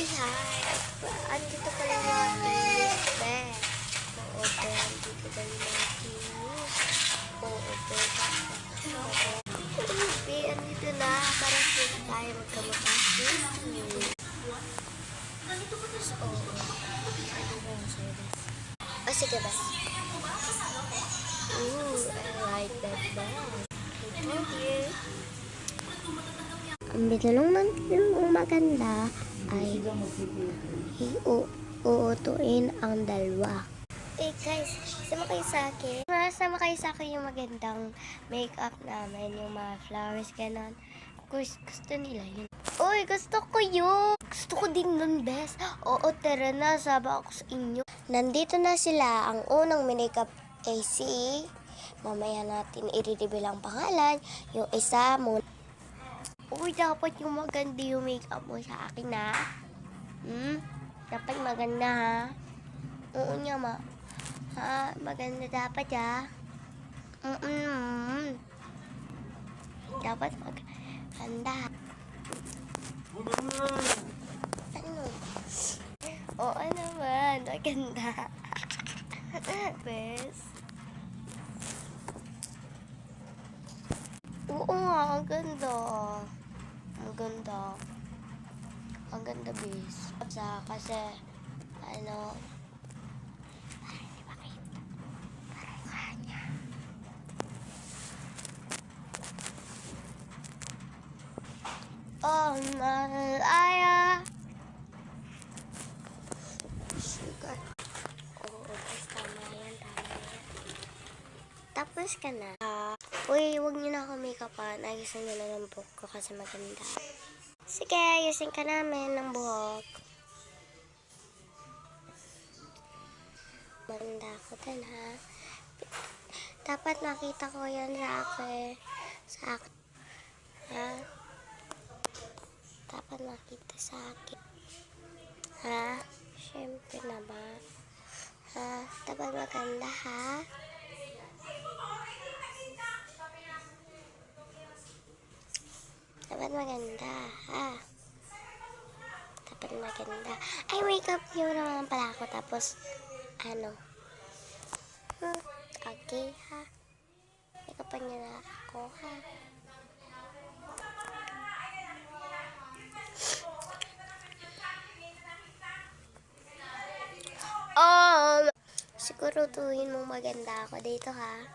Hi! Andito pala yung mga kinis, be. Oo, be. Andito ba yung mga kinis? Oo, be. Oo, be. Andito na. Para sila tayo magkamakasis. Oo. Ano ba yung service? Oh, sige ba? Ooh, I like that bag. Thank you. Ang binulong ng maganda ay uutuin ang dalawa. Hey guys, sama kayo sa akin. Sama kayo sa akin yung magandang makeup namin, yung mga flowers, ganon. Gusto nila yun. Uy, gusto ko yun! Gusto ko din nun, best. Oo, tara na, saba ako sa inyo. Nandito na sila. Ang unang makeup ay si... Mamaya natin i-reveal ang pangalan. Yung isa mo. Uy, dapat yung maganda yung makeup mo sa akin, ha? Dapat maganda, ha? Oo niya, ma. Ha? Maganda dapat, ha? Dapat maganda. Ano? Oo naman, maganda. Bes. Oo nga, ang ganda. Ang ganda. Ang ganda, bes. Kasi, ano, parang di ba kayo? Parang kanya. Oh, Malaya. Sugar. Oo, bes, tama yan, tama yan. Tapos ka na. Uy, huwag niyo na ako make-upan. Ayusin niyo na ng buhok ko kasi maganda. Sige, ayusin ka namin ng buhok. Maganda ako din, ha? Dapat nakita ko yan sa akin. Ha? Dapat nakita sa akin. Ha? Siyempre naman. Ha? Dapat maganda, ha? Dapat maganda, ha? Dapat maganda. Ay, wake up nyo naman pala ako. Tapos, ano? Okay, ha? Wake up nyo na ako, ha? Siguro tuhin mong maganda ako dito, ha?